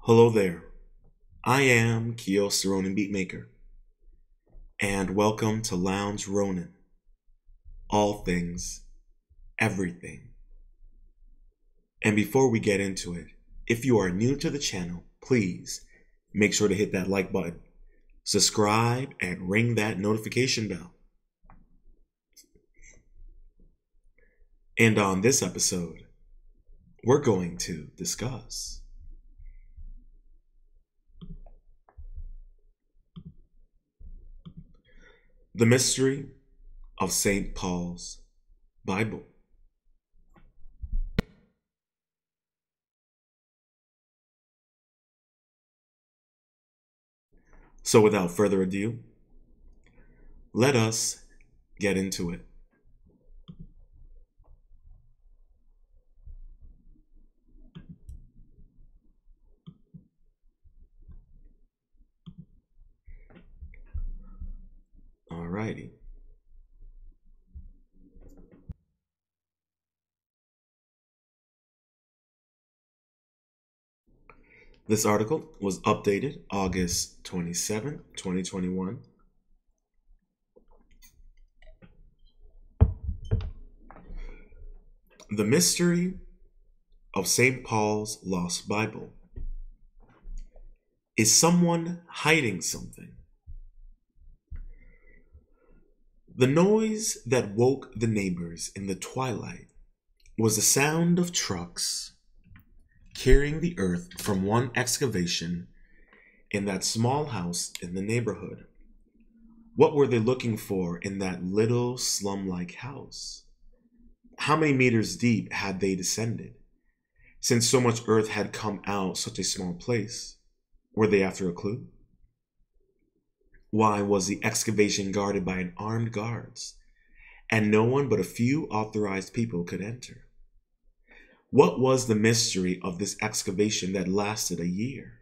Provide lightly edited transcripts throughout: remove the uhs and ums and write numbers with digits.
Hello there. I am Kios the Ronin Beatmaker, and welcome to Lounge Ronin. All things, everything. And before we get into it, if you are new to the channel, please make sure to hit that like button, subscribe, and ring that notification bell. And on this episode, we're going to discuss the mystery of St. Paul's Bible. So without further ado, let us get into it. Alrighty. This article was updated August 27, 2021. The mystery of St. Paul's lost Bible. Is someone hiding something? The noise that woke the neighbors in the twilight was the sound of trucks carrying the earth from one excavation in that small house in the neighborhood. What were they looking for in that little slum-like house? How many meters deep had they descended? Since so much earth had come out such a small place, were they after a clue? Why was the excavation guarded by an armed guards, and no one but a few authorized people could enter? What was the mystery of this excavation that lasted a year?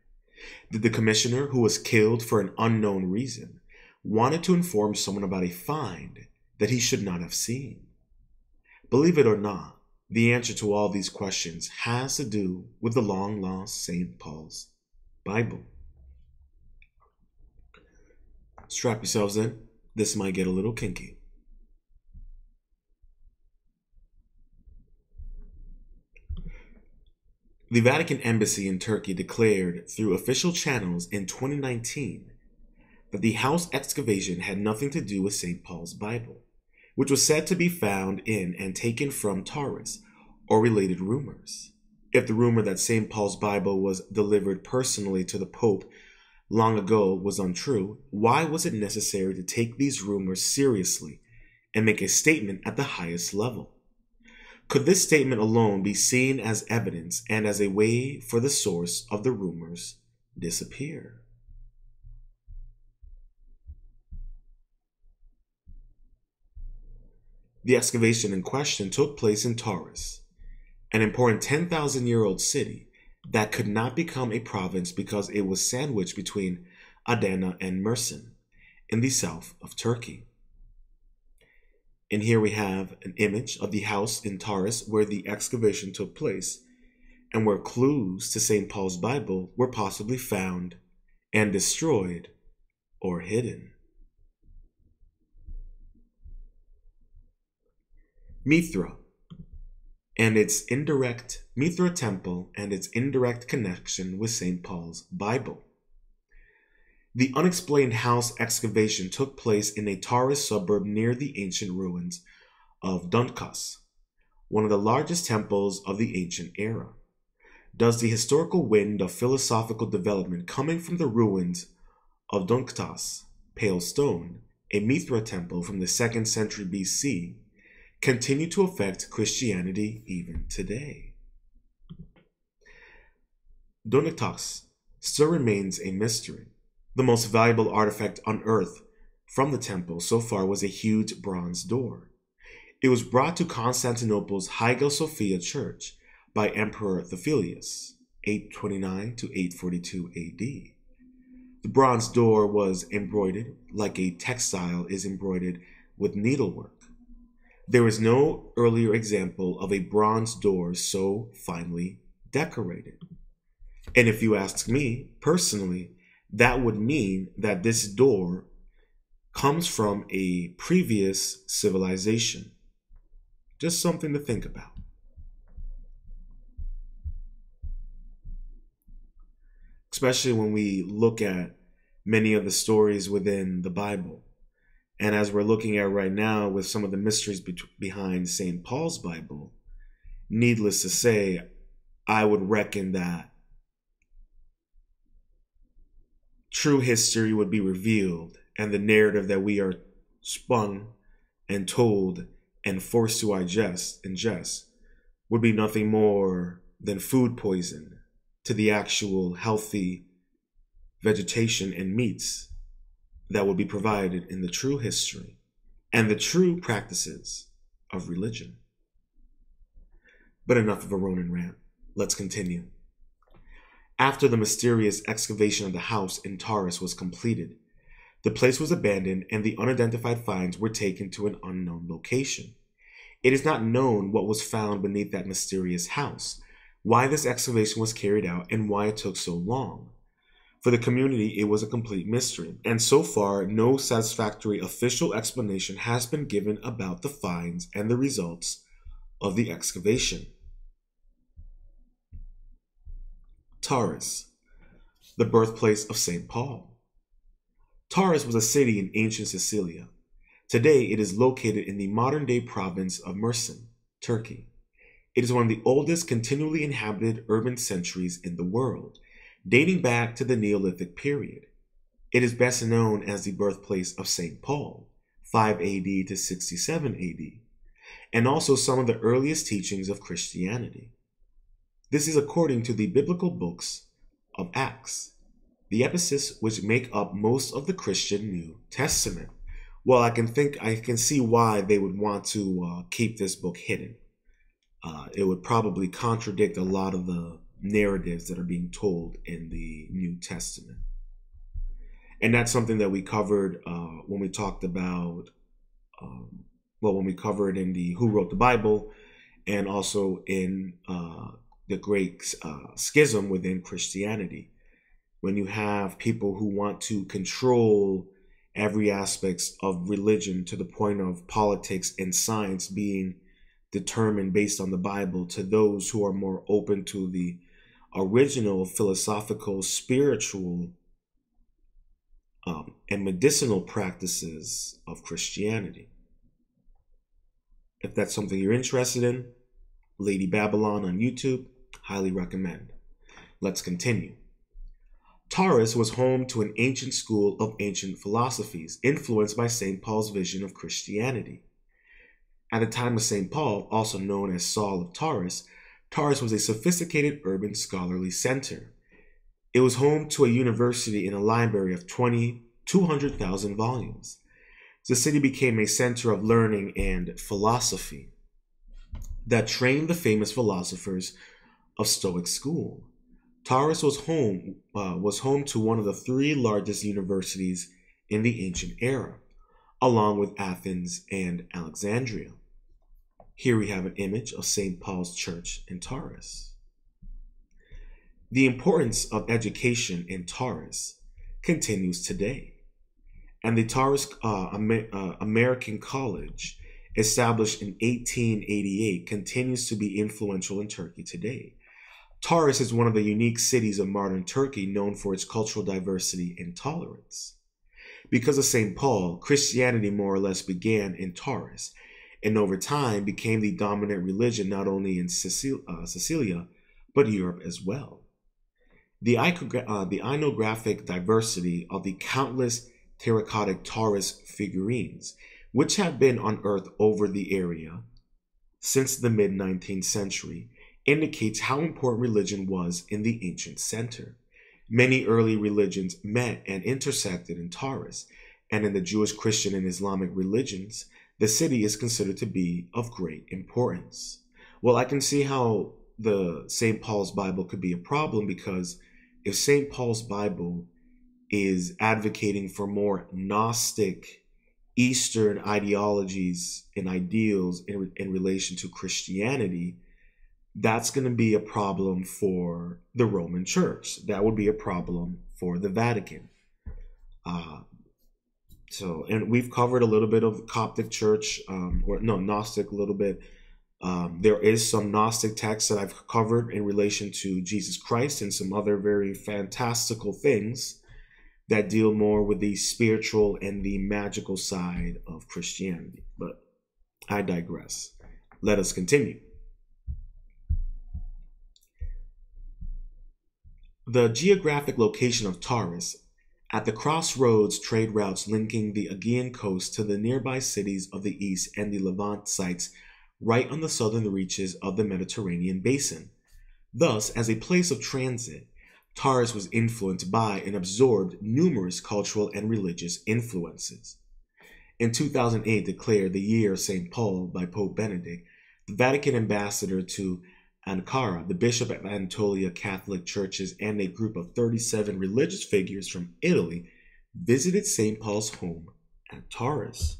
Did the commissioner, who was killed for an unknown reason, wanted to inform someone about a find that he should not have seen? Believe it or not, the answer to all these questions has to do with the long-lost St. Paul's Bible. Strap yourselves in. This might get a little kinky. The Vatican Embassy in Turkey declared through official channels in 2019 that the house excavation had nothing to do with St. Paul's Bible, which was said to be found in and taken from Taurus or related rumors. If the rumor that St. Paul's Bible was delivered personally to the Pope long ago was untrue, why was it necessary to take these rumors seriously and make a statement at the highest level? Could this statement alone be seen as evidence and as a way for the source of the rumors disappear? The excavation in question took place in Taurus, an important 10,000-year-old city that could not become a province because it was sandwiched between Adana and Mersin in the south of Turkey. And here we have an image of the house in Taurus where the excavation took place and where clues to St. Paul's Bible were possibly found and destroyed or hidden. Mithra Temple and its indirect connection with St. Paul's Bible. The unexplained house excavation took place in a Taurus suburb near the ancient ruins of Donkas, one of the largest temples of the ancient era. Does the historical wind of philosophical development coming from the ruins of Donktas, Pale Stone, a Mithra temple from the 2nd century BC, continue to affect Christianity even today? Donktas still remains a mystery. The most valuable artifact unearthed from the temple so far was a huge bronze door. It was brought to Constantinople's Hagia Sophia Church by Emperor Theophilus, 829 to 842 AD. The bronze door was embroidered like a textile is embroidered with needlework. There is no earlier example of a bronze door so finely decorated. And if you ask me personally, that would mean that this door comes from a previous civilization. Just something to think about. Especially when we look at many of the stories within the Bible. And as we're looking at right now with some of the mysteries behind St. Paul's Bible, needless to say, I would reckon that true history would be revealed, and the narrative that we are spun and told and forced to ingest would be nothing more than food poison to the actual healthy vegetation and meats that would be provided in the true history and the true practices of religion. But enough of a Ronin rant. Let's continue. After the mysterious excavation of the house in Taurus was completed, the place was abandoned and the unidentified finds were taken to an unknown location. It is not known what was found beneath that mysterious house, why this excavation was carried out, and why it took so long. For the community, it was a complete mystery, and so far, no satisfactory official explanation has been given about the finds and the results of the excavation. Taurus, the birthplace of St. Paul. Taurus was a city in ancient Sicilia. Today, it is located in the modern-day province of Mersin, Turkey. It is one of the oldest continually inhabited urban centuries in the world, dating back to the Neolithic period. It is best known as the birthplace of St. Paul, 5 AD to 67 AD, and also some of the earliest teachings of Christianity. This is according to the biblical books of Acts, the epistles which make up most of the Christian New Testament. Well, I can see why they would want to keep this book hidden. It would probably contradict a lot of the narratives that are being told in the New Testament. And that's something that we covered when we talked about, when we covered in the Who Wrote the Bible, and also in the Great Schism within Christianity. When you have people who want to control every aspect of religion to the point of politics and science being determined based on the Bible, to those who are more open to the original philosophical, spiritual, and medicinal practices of Christianity. If that's something you're interested in, Lady Babylon on YouTube, highly recommend. Let's continue. Taurus was home to an ancient school of ancient philosophies influenced by St. Paul's vision of Christianity. At the time of St. Paul, also known as Saul of Taurus, Taurus was a sophisticated urban scholarly center. It was home to a university and a library of 200,000 volumes. The city became a center of learning and philosophy that trained the famous philosophers of Stoic school. Taurus was home to one of the three largest universities in the ancient era, along with Athens and Alexandria. Here we have an image of St. Paul's Church in Taurus. The importance of education in Taurus continues today, and the Taurus American College, established in 1888, continues to be influential in Turkey today. Taurus is one of the unique cities of modern Turkey, known for its cultural diversity and tolerance. Because of St. Paul, Christianity more or less began in Taurus, and over time became the dominant religion not only in Sicilia, but Europe as well. The iconographic diversity of the countless terracotta Taurus figurines, which have been unearthed over the area since the mid-19th century, indicates how important religion was in the ancient center. Many early religions met and intersected in Taurus, and in the Jewish, Christian, and Islamic religions, the city is considered to be of great importance. Well, I can see how the St. Paul's Bible could be a problem, because if St. Paul's Bible is advocating for more Gnostic Eastern ideologies and ideals in relation to Christianity, that's going to be a problem for the Roman Church. That would be a problem for the Vatican. And we've covered a little bit of Coptic Church, Gnostic a little bit. There is some Gnostic texts that I've covered in relation to Jesus Christ and some other very fantastical things that deal more with the spiritual and the magical side of Christianity. But I digress. Let us continue. The geographic location of Taurus, at the crossroads trade routes linking the Aegean coast to the nearby cities of the east and the Levant sites right on the southern reaches of the Mediterranean basin. Thus, as a place of transit, Taurus was influenced by and absorbed numerous cultural and religious influences. In 2008, declared the Year of St. Paul by Pope Benedict, the Vatican ambassador to Ankara, the Bishop of Anatolia Catholic Churches, and a group of 37 religious figures from Italy visited St. Paul's home at Taurus.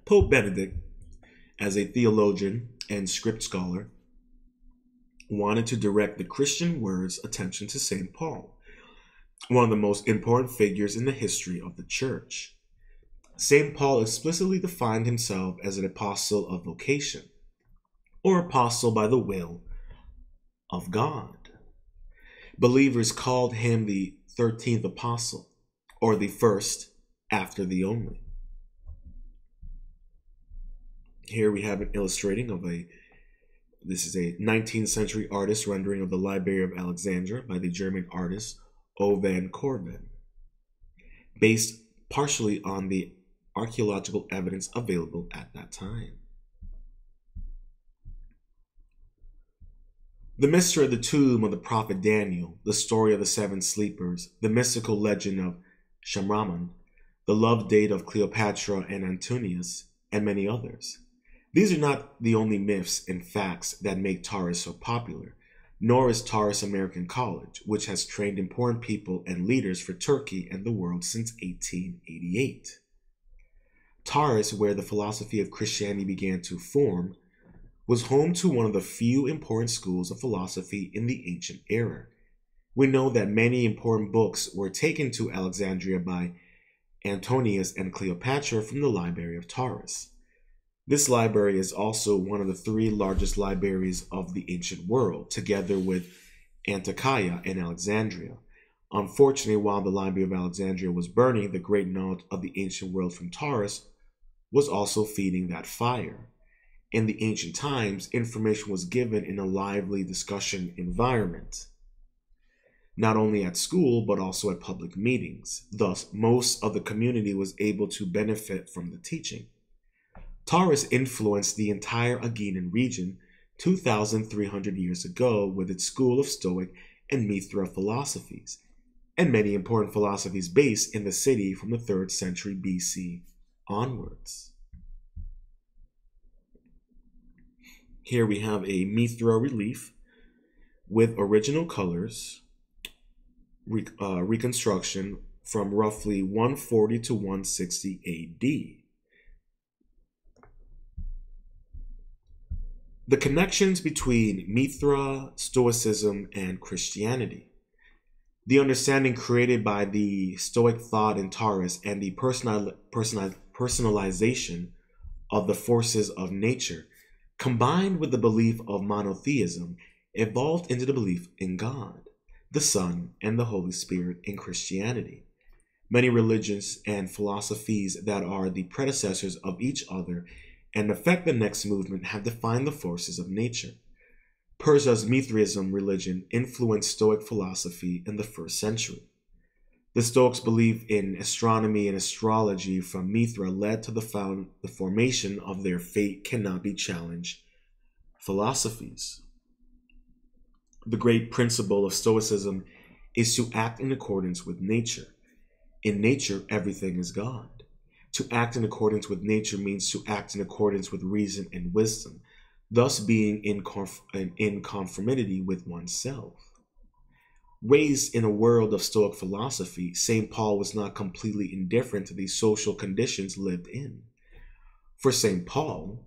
Pope Benedict, as a theologian and script scholar, wanted to direct the Christian world's attention to St. Paul, one of the most important figures in the history of the Church. St. Paul explicitly defined himself as an apostle of vocation, or apostle by the will of God. Believers called him the 13th apostle, or the first after the only. Here we have an illustrating of this is a 19th century artist rendering of the Library of Alexandria by the German artist O. van Corben, based partially on the archaeological evidence available at that time. The mystery of the tomb of the prophet Daniel, the story of the seven sleepers, the mystical legend of Shamraman, the love date of Cleopatra and Antonius, and many others. These are not the only myths and facts that make Taurus so popular, nor is Taurus American College, which has trained important people and leaders for Turkey and the world since 1888. Taurus, where the philosophy of Christianity began to form, was home to one of the few important schools of philosophy in the ancient era. We know that many important books were taken to Alexandria by Antonius and Cleopatra from the Library of Taurus. This library is also one of the three largest libraries of the ancient world, together with Antikythera and Alexandria. Unfortunately, while the Library of Alexandria was burning, the great knowledge of the ancient world from Taurus was also feeding that fire. In the ancient times, information was given in a lively discussion environment, not only at school, but also at public meetings. Thus, most of the community was able to benefit from the teaching. Taurus influenced the entire Aegean region 2,300 years ago with its school of Stoic and Mithra philosophies, and many important philosophies based in the city from the 3rd century BC onwards. Here we have a Mithra relief with original colors, reconstruction from roughly 140 to 160 AD. The connections between Mithra, Stoicism, and Christianity. The understanding created by the Stoic thought in Taurus and the personalization of the forces of nature, combined with the belief of monotheism, evolved into the belief in God, the Son, and the Holy Spirit in Christianity. Many religions and philosophies that are the predecessors of each other and affect the next movement have defined the forces of nature. Persia's Mithraism religion influenced Stoic philosophy in the 1st century. The Stoics' belief in astronomy and astrology from Mithra led to the formation of their fate cannot be challenged philosophies. The great principle of Stoicism is to act in accordance with nature. In nature, everything is God. To act in accordance with nature means to act in accordance with reason and wisdom, thus being in conformity with oneself. Raised in a world of Stoic philosophy, St. Paul was not completely indifferent to the social conditions lived in. For St. Paul,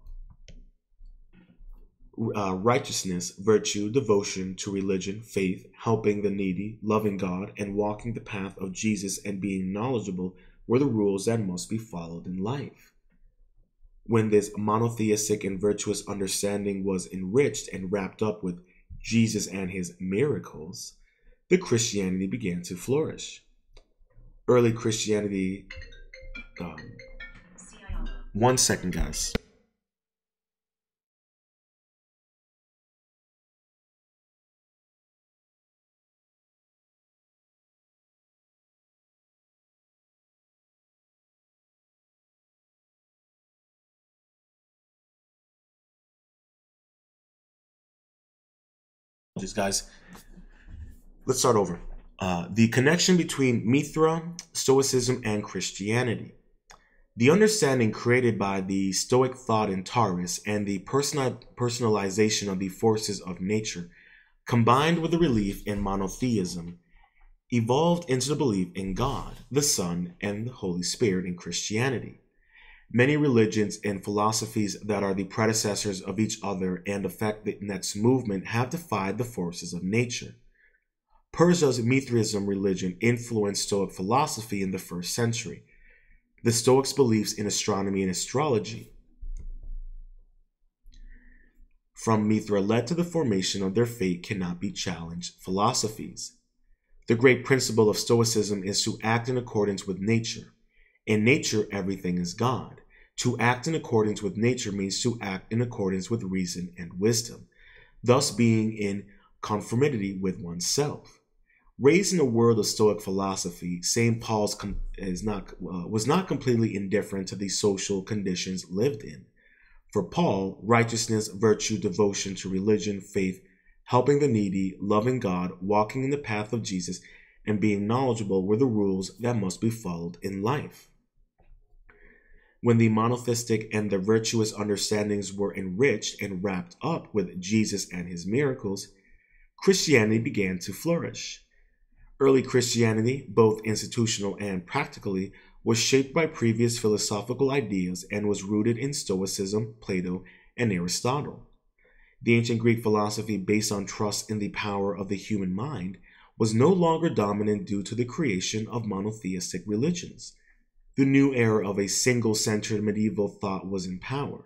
righteousness, virtue, devotion to religion, faith, helping the needy, loving God, and walking the path of Jesus and being knowledgeable were the rules that must be followed in life. When this monotheistic and virtuous understanding was enriched and wrapped up with Jesus and his miracles, the Christianity began to flourish. Early Christianity. One second, guys. Guys, let's start over. The connection between Mithra, Stoicism, and Christianity. The understanding created by the Stoic thought in Taurus and the personalization of the forces of nature, combined with the belief in monotheism, evolved into the belief in God, the Son, and the Holy Spirit in Christianity. Many religions and philosophies that are the predecessors of each other and affect the next movement have defied the forces of nature. Persia's Mithraism religion influenced Stoic philosophy in the 1st century. The Stoics' beliefs in astronomy and astrology from Mithra led to the formation of their fate cannot be challenged philosophies. The great principle of Stoicism is to act in accordance with nature. In nature, everything is God. To act in accordance with nature means to act in accordance with reason and wisdom, thus being in conformity with oneself. Raised in a world of Stoic philosophy, St. Paul's was not completely indifferent to the social conditions lived in. For Paul, righteousness, virtue, devotion to religion, faith, helping the needy, loving God, walking in the path of Jesus, and being knowledgeable were the rules that must be followed in life. When the monotheistic and the virtuous understandings were enriched and wrapped up with Jesus and his miracles, Christianity began to flourish. Early Christianity, both institutional and practically, was shaped by previous philosophical ideas and was rooted in Stoicism, Plato, and Aristotle. The ancient Greek philosophy based on trust in the power of the human mind was no longer dominant due to the creation of monotheistic religions. The new era of a single-centered medieval thought was in power,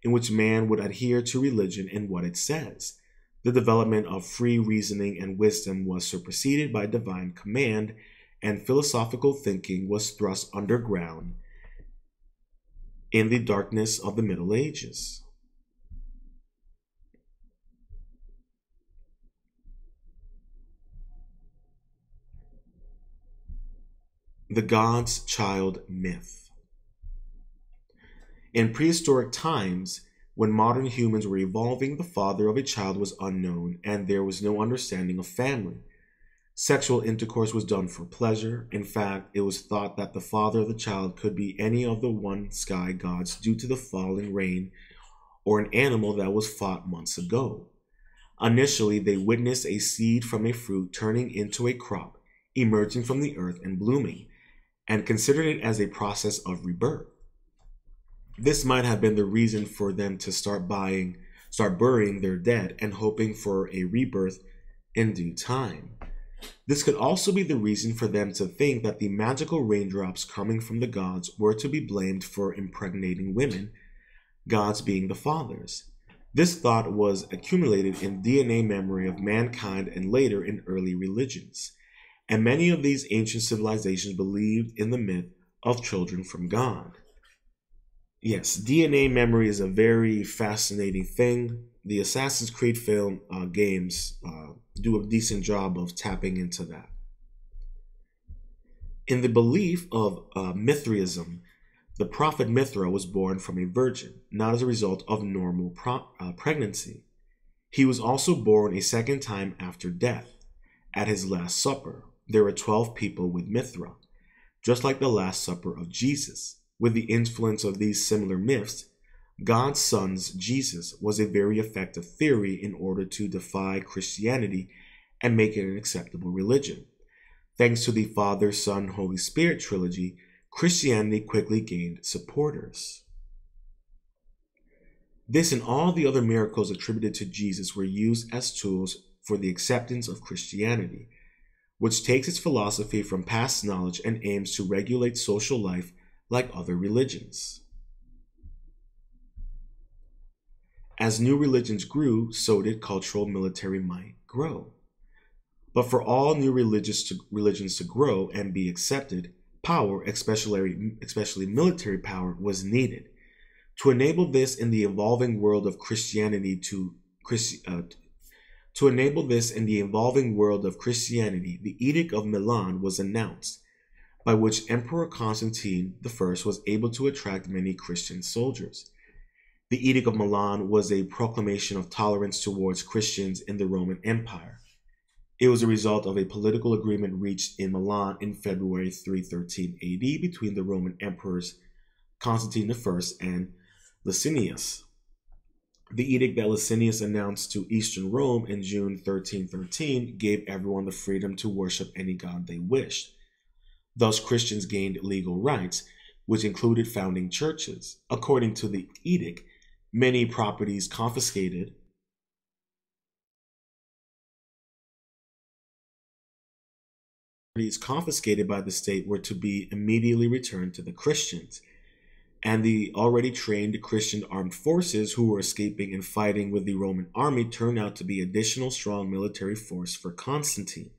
in which man would adhere to religion and what it says. The development of free reasoning and wisdom was superseded by divine command, and philosophical thinking was thrust underground in the darkness of the Middle Ages. The God's Child myth. In prehistoric times, when modern humans were evolving, the father of a child was unknown, and there was no understanding of family. Sexual intercourse was done for pleasure. In fact, it was thought that the father of the child could be any of the one sky gods due to the falling rain, or an animal that was fought months ago. Initially, they witnessed a seed from a fruit turning into a crop, emerging from the earth and blooming, and considered it as a process of rebirth. This might have been the reason for them to start burying their dead and hoping for a rebirth in due time. This could also be the reason for them to think that the magical raindrops coming from the gods were to be blamed for impregnating women, gods being the fathers. This thought was accumulated in DNA memory of mankind and later in early religions, and many of these ancient civilizations believed in the myth of children from God. Yes, DNA memory is a very fascinating thing. The Assassin's Creed games do a decent job of tapping into that. In the belief of Mithraism, the prophet Mithra was born from a virgin, not as a result of normal pregnancy. He was also born a second time after death. At his Last Supper, there were 12 people with Mithra, just like the Last Supper of Jesus. With the influence of these similar myths, God's Son's Jesus was a very effective theory in order to defy Christianity and make it an acceptable religion. Thanks to the Father, Son, Holy Spirit trilogy, Christianity quickly gained supporters. This and all the other miracles attributed to Jesus were used as tools for the acceptance of Christianity, which takes its philosophy from past knowledge and aims to regulate social life like other religions. As new religions grew, so did cultural military might grow. But for all new religions to grow and be accepted, power, especially military power, was needed. To enable this in the evolving world of Christianity, the Edict of Milan was announced, by which Emperor Constantine I was able to attract many Christian soldiers. The Edict of Milan was a proclamation of tolerance towards Christians in the Roman Empire. It was a result of a political agreement reached in Milan in February 313 AD between the Roman emperors Constantine I and Licinius. The edict that Licinius announced to Eastern Rome in June 1313 gave everyone the freedom to worship any god they wished. Thus, Christians gained legal rights, which included founding churches. According to the edict, many properties confiscated by the state were to be immediately returned to the Christians, and the already trained Christian armed forces who were escaping and fighting with the Roman army turned out to be additional strong military force for Constantine.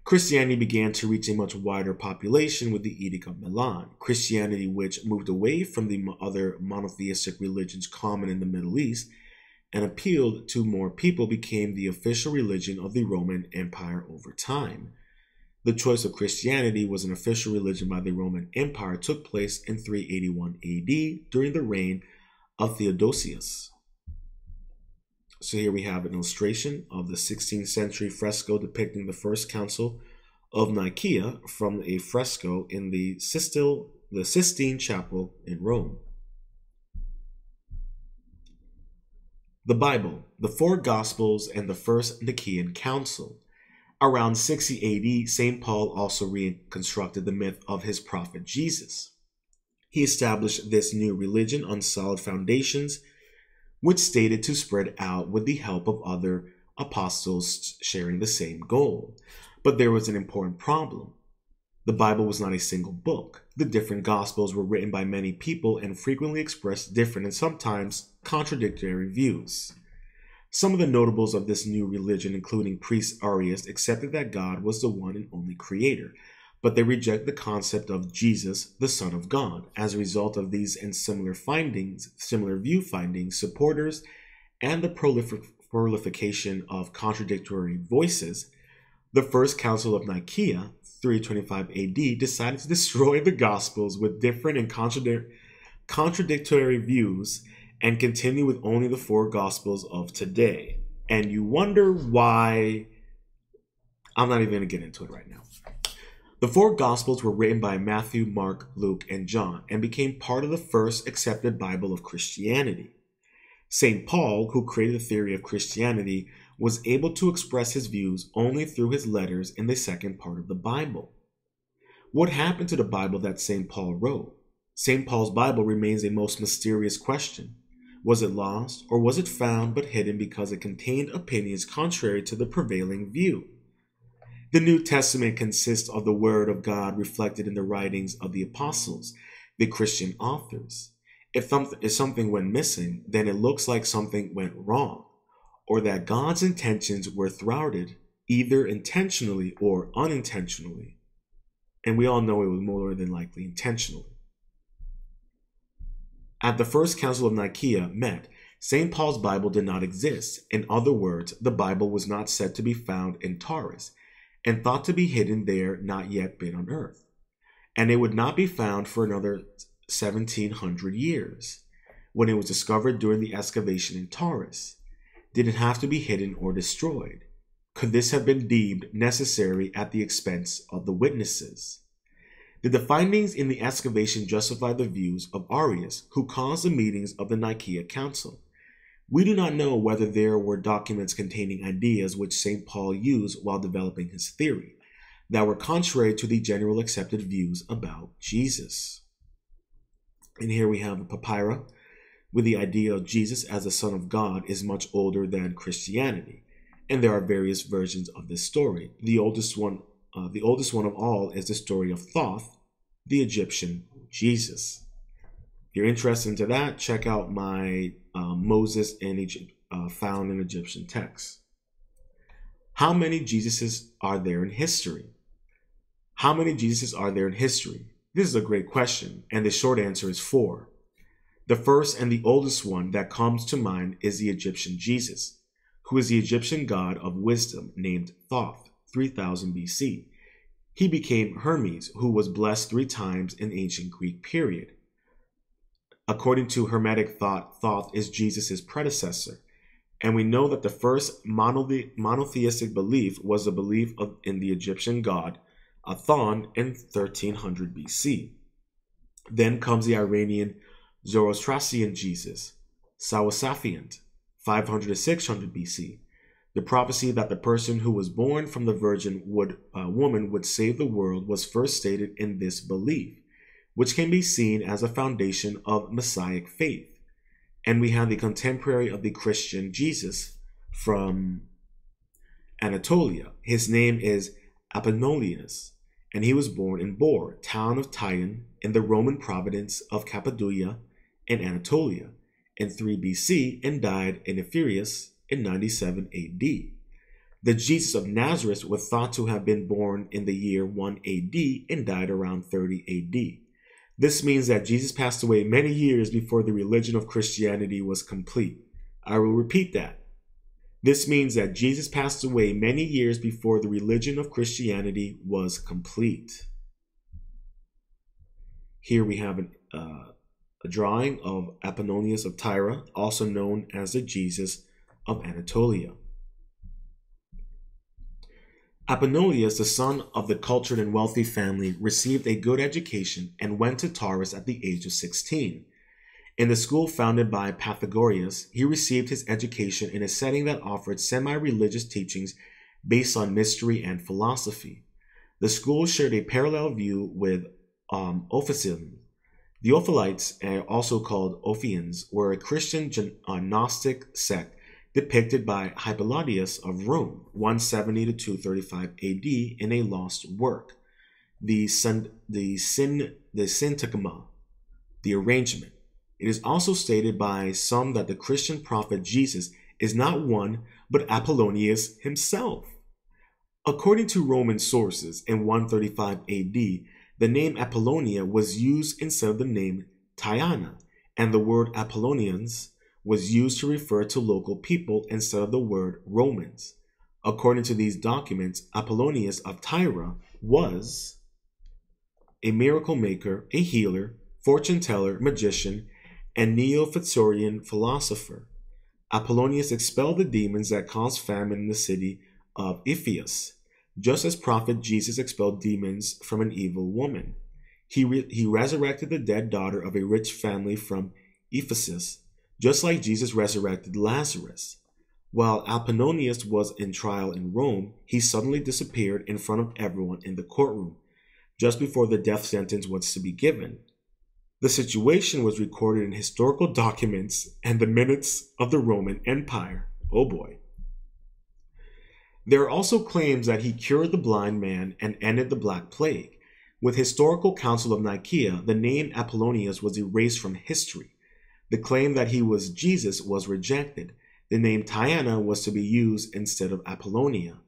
Christianity began to reach a much wider population with the Edict of Milan. Christianity, which moved away from the other monotheistic religions common in the Middle East and appealed to more people, became the official religion of the Roman Empire over time. The choice of Christianity was an official religion by the Roman Empire took place in 381 AD during the reign of Theodosius. So here we have an illustration of the 16th century fresco depicting the First Council of Nicaea from a fresco in the Sistine Chapel in Rome. The Bible, the four Gospels, and the First Nicaean Council. Around 60 AD, St. Paul also reconstructed the myth of his prophet Jesus. He established this new religion on solid foundations, which stated to spread out with the help of other apostles sharing the same goal. But there was an important problem. The Bible was not a single book. The different Gospels were written by many people and frequently expressed different and sometimes contradictory views. Some of the notables of this new religion, including priest Arius, accepted that God was the one and only creator, but they reject the concept of Jesus, the Son of God. As a result of these and similar view findings, supporters, and the proliferation of contradictory voices, the First Council of Nicaea, 325 AD, decided to destroy the Gospels with different and contradictory views and continue with only the four Gospels of today. And you wonder why. I'm not even going to get into it right now. The four Gospels were written by Matthew, Mark, Luke, and John and became part of the first accepted Bible of Christianity. St. Paul, who created the theory of Christianity, was able to express his views only through his letters in the second part of the Bible. What happened to the Bible that St. Paul wrote? St. Paul's Bible remains a most mysterious question. Was it lost, or was it found but hidden because it contained opinions contrary to the prevailing view? The New Testament consists of the Word of God reflected in the writings of the apostles, the Christian authors. If something went missing, then it looks like something went wrong, or that God's intentions were thwarted, either intentionally or unintentionally. And we all know it was more than likely intentionally. At the First Council of Nicaea met, St. Paul's Bible did not exist. In other words, the Bible was not said to be found in Taurus, and thought to be hidden there, not yet been unearthed. And it would not be found for another 1700 years, when it was discovered during the excavation in Taurus. Did it have to be hidden or destroyed? Could this have been deemed necessary at the expense of the witnesses? Did the findings in the excavation justify the views of Arius, who caused the meetings of the Nicaea Council? We do not know whether there were documents containing ideas which St. Paul used while developing his theory that were contrary to the general accepted views about Jesus. And here we have a papyrus with the idea of Jesus as the Son of God is much older than Christianity, and there are various versions of this story. The oldest one of all is the story of Thoth, the Egyptian Jesus. If you're interested into that, check out my Moses in Egypt, found in Egyptian texts. How many Jesuses are there in history? How many Jesuses are there in history? This is a great question, and the short answer is 4. The first and the oldest one that comes to mind is the Egyptian Jesus, who is the Egyptian god of wisdom named Thoth, 3000 BC. He became Hermes, who was blessed 3 times in ancient Greek period. According to Hermetic thought, Thoth is Jesus' predecessor, and we know that the first monotheistic belief was the belief in the Egyptian god Athon in 1300 BC. Then comes the Iranian Zoroastrian Jesus, Sawasafiant, 500 to 600 BC. The prophecy that the person who was born from the virgin woman would save the world was first stated in this belief, which can be seen as a foundation of Messianic faith. And we have the contemporary of the Christian Jesus from Anatolia. His name is Apollonius, and he was born in Bor, town of Tyre, in the Roman province of Cappadocia in Anatolia, in 3 BC, and died in Ephesus in 97 AD. The Jesus of Nazareth was thought to have been born in the year 1 AD and died around 30 AD. This means that Jesus passed away many years before the religion of Christianity was complete. I will repeat that. This means that Jesus passed away many years before the religion of Christianity was complete. Here we have a drawing of Apollonius of Tyre, also known as the Jesus of Anatolia. Apollonius, the son of the cultured and wealthy family, received a good education and went to Taurus at the age of 16. In the school founded by Pythagoras, he received his education in a setting that offered semi-religious teachings based on mystery and philosophy. The school shared a parallel view with Ophicism. The Ophilites, also called Ophians, were a Christian Gnostic sect depicted by Hippolytus of Rome, 170 to 235 AD, in a lost work, the Syntagma, the Arrangement. It is also stated by some that the Christian prophet Jesus is not one, but Apollonius himself. According to Roman sources, in 135 AD, the name Apollonia was used instead of the name Tyana, and the word Apollonians was used to refer to local people instead of the word Romans. According to these documents, Apollonius of Tyre was a miracle maker, a healer, fortune teller, magician, and Neo-Pythagorean philosopher. Apollonius expelled the demons that caused famine in the city of Ephesus, just as prophet Jesus expelled demons from an evil woman. He resurrected the dead daughter of a rich family from Ephesus, just like Jesus resurrected Lazarus. While Apollonius was in trial in Rome, he suddenly disappeared in front of everyone in the courtroom, just before the death sentence was to be given. The situation was recorded in historical documents and the minutes of the Roman Empire. Oh boy. There are also claims that he cured the blind man and ended the Black Plague. With Historical Council of Nicaea, the name Apollonius was erased from history. The claim that he was Jesus was rejected. The name Tyana was to be used instead of Apollonia.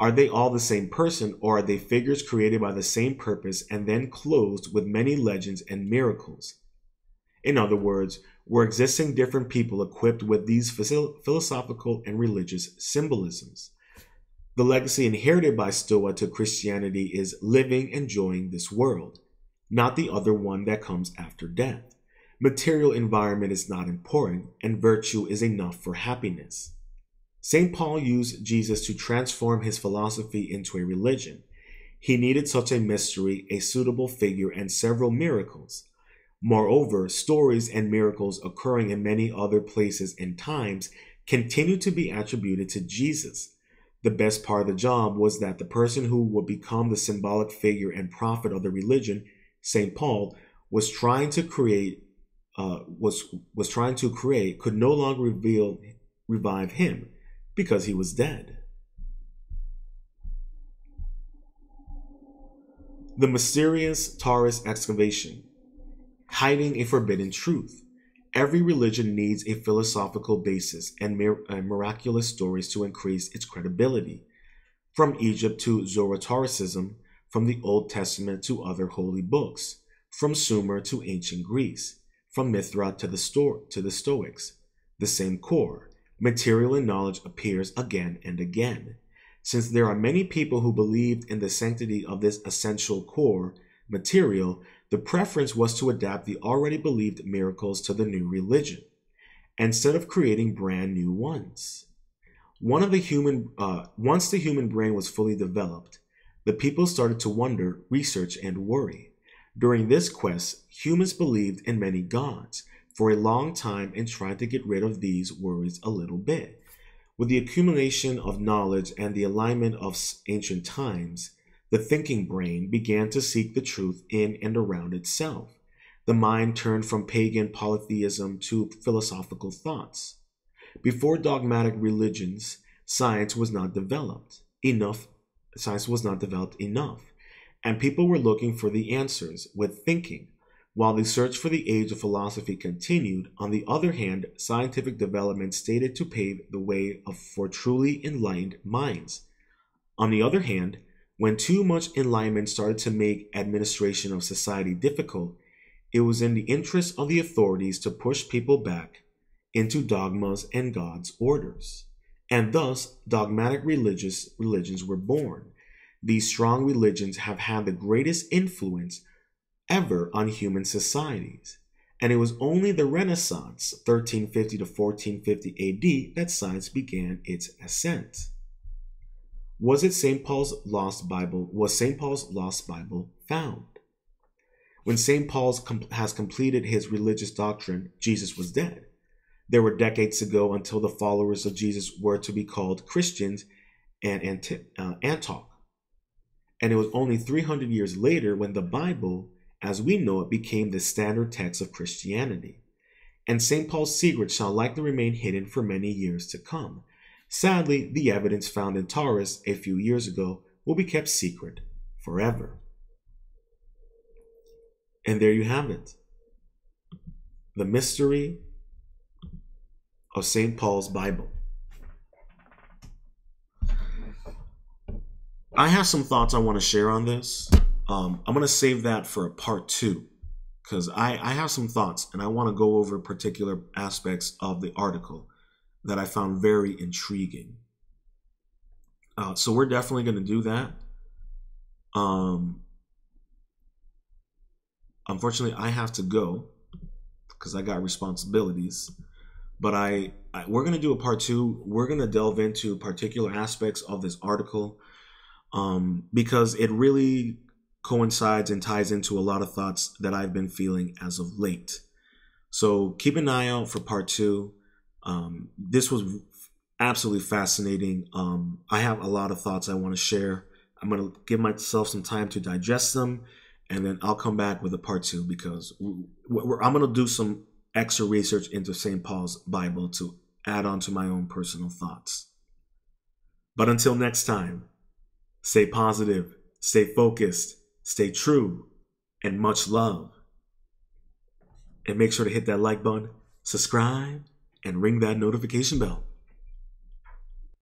Are they all the same person, or are they figures created by the same purpose and then clothed with many legends and miracles? In other words, were existing different people equipped with these philosophical and religious symbolisms? The legacy inherited by Stoa to Christianity is living, enjoying this world, not the other one that comes after death. Material environment is not important, and virtue is enough for happiness. St. Paul used Jesus to transform his philosophy into a religion. He needed such a mystery, a suitable figure, and several miracles. Moreover, stories and miracles occurring in many other places and times continue to be attributed to Jesus. The best part of the job was that the person who would become the symbolic figure and prophet of the religion, St. Paul, was trying to create was trying to create could no longer revive him because he was dead. The mysterious Taurus excavation, hiding a forbidden truth. Every religion needs a philosophical basis and miraculous stories to increase its credibility. From Egypt to Zoroastrianism, from the Old Testament to other holy books, from Sumer to ancient Greece, from Mithra to the Stoics, the same core, material and knowledge appears again and again. Since there are many people who believed in the sanctity of this essential core, material, the preference was to adapt the already believed miracles to the new religion, instead of creating brand new ones. Once the human brain was fully developed, the people started to wonder, research, and worry. During this quest, humans believed in many gods for a long time and tried to get rid of these worries a little bit. With the accumulation of knowledge and the alignment of ancient times, the thinking brain began to seek the truth in and around itself. The mind turned from pagan polytheism to philosophical thoughts. Before dogmatic religions, science was not developed enough, and people were looking for the answers with thinking. While the search for the age of philosophy continued, on the other hand, scientific development stated to pave the way for truly enlightened minds. On the other hand, when too much enlightenment started to make administration of society difficult, it was in the interest of the authorities to push people back into dogmas and God's orders. And thus, dogmatic religions were born. These strong religions have had the greatest influence ever on human societies. And it was only the Renaissance, 1350 to 1450 AD, that science began its ascent. Was St. Paul's lost Bible found? When St. Paul has completed his religious doctrine, Jesus was dead. There were decades ago until the followers of Jesus were to be called Christians and Antioch. And it was only 300 years later when the Bible, as we know it, became the standard text of Christianity. And St. Paul's secret shall likely remain hidden for many years to come. Sadly, the evidence found in Taurus a few years ago will be kept secret forever. And there you have it. The mystery of St. Paul's Bible. I have some thoughts I want to share on this. I'm going to save that for a part 2 because I have some thoughts and I want to go over particular aspects of the article that I found very intriguing. So we're definitely going to do that. Unfortunately, I have to go because I got responsibilities. But we're going to do a part 2. We're going to delve into particular aspects of this article because it really coincides and ties into a lot of thoughts that I've been feeling as of late. So keep an eye out for part 2. This was absolutely fascinating. I have a lot of thoughts I want to share. I'm going to give myself some time to digest them, and then I'll come back with a part 2 because I'm going to do some extra research into St. Paul's Bible to add on to my own personal thoughts. But until next time, stay positive, stay focused, stay true, and much love. And make sure to hit that like button, subscribe, and ring that notification bell.